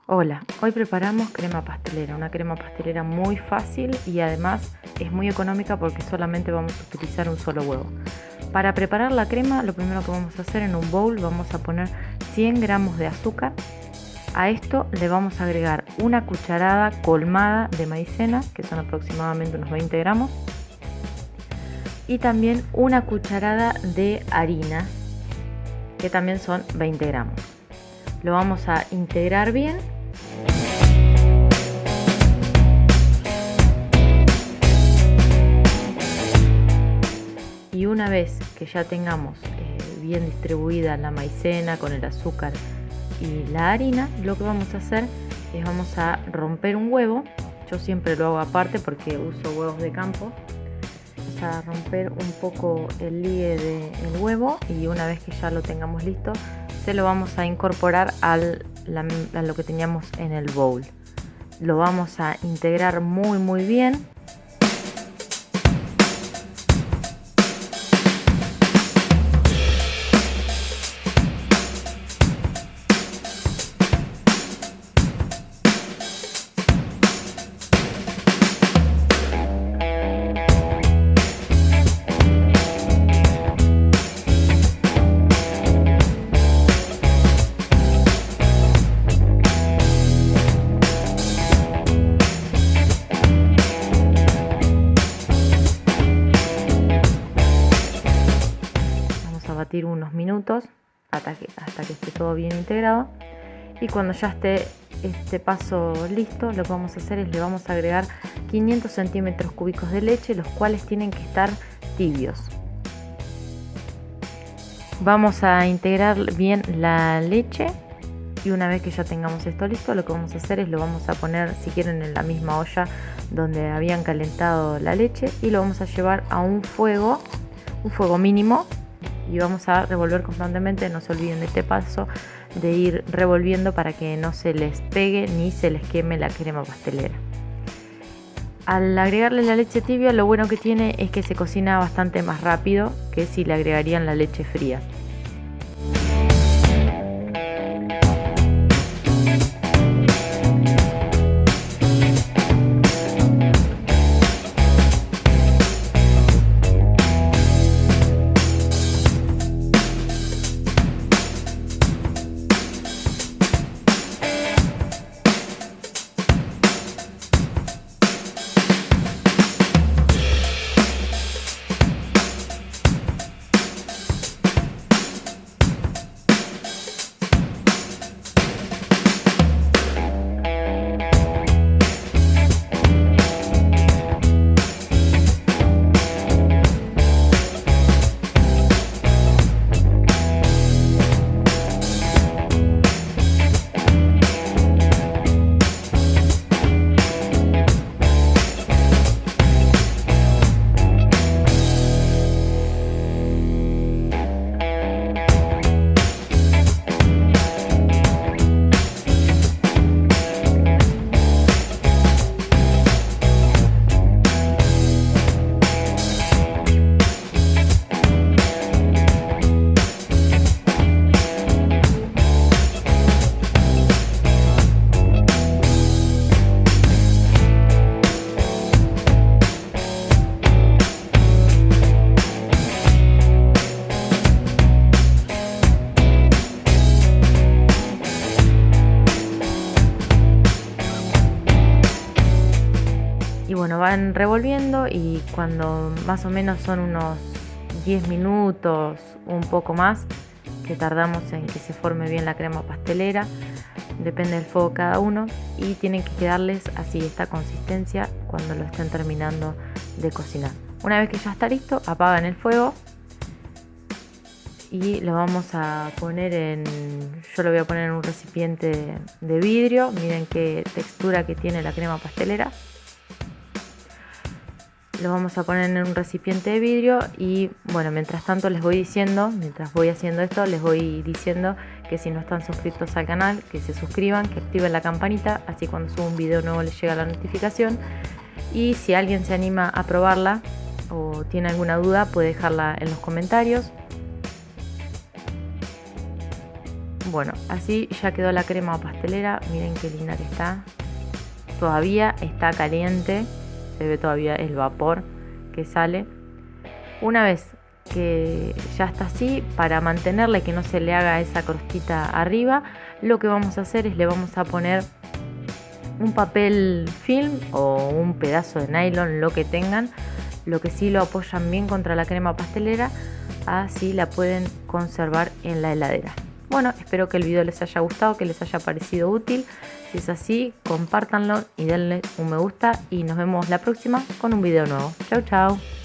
Hola, hoy preparamos crema pastelera, una crema pastelera muy fácil y además es muy económica porque solamente vamos a utilizar un solo huevo. Para preparar la crema, lo primero que vamos a hacer, en un bowl vamos a poner 100 gramos de azúcar. A esto le vamos a agregar una cucharada colmada de maicena, que son aproximadamente unos 20 gramos, y también una cucharada de harina, que también son 20 gramos. Lo vamos a integrar bien. Y una vez que ya tengamos bien distribuida la maicena con el azúcar y la harina, lo que vamos a hacer es vamos a romper un huevo. Yo siempre lo hago aparte porque uso huevos de campo. Vamos a romper un poco el ligue del huevo y una vez que ya lo tengamos listo, se lo vamos a incorporar a lo que teníamos en el bowl. Lo vamos a integrar muy bien. Batir unos minutos hasta que esté todo bien integrado, y cuando ya esté este paso listo, lo que vamos a hacer es le vamos a agregar 500 centímetros cúbicos de leche, los cuales tienen que estar tibios. Vamos a integrar bien la leche y una vez que ya tengamos esto listo, lo que vamos a hacer es lo vamos a poner, si quieren, en la misma olla donde habían calentado la leche, y lo vamos a llevar a un fuego mínimo, y vamos a revolver constantemente. No se olviden de este paso de ir revolviendo para que no se les pegue ni se les queme la crema pastelera. Al agregarle la leche tibia, lo bueno que tiene es que se cocina bastante más rápido que si le agregarían la leche fría. Y bueno, van revolviendo, y cuando más o menos son unos 10 minutos, un poco más, que tardamos en que se forme bien la crema pastelera, depende del fuego cada uno, y tienen que quedarles así esta consistencia cuando lo estén terminando de cocinar. Una vez que ya está listo, apagan el fuego y lo vamos a poner yo lo voy a poner en un recipiente de vidrio. Miren qué textura que tiene la crema pastelera. Lo vamos a poner en un recipiente de vidrio y bueno, mientras tanto les voy diciendo, mientras voy haciendo esto, les voy diciendo que si no están suscritos al canal, que se suscriban, que activen la campanita, así cuando subo un video nuevo les llega la notificación. Y si alguien se anima a probarla o tiene alguna duda, puede dejarla en los comentarios. Bueno, así ya quedó la crema pastelera. Miren qué linda que está. Todavía está caliente, se ve todavía el vapor que sale. Una vez que ya está así, para mantenerle que no se le haga esa crostita arriba, lo que vamos a hacer es le vamos a poner un papel film o un pedazo de nylon, lo que tengan, lo que sí lo apoyan bien contra la crema pastelera, así la pueden conservar en la heladera. Bueno, espero que el video les haya gustado, que les haya parecido útil. Si es así, compártanlo y denle un me gusta y nos vemos la próxima con un video nuevo. Chau, chau.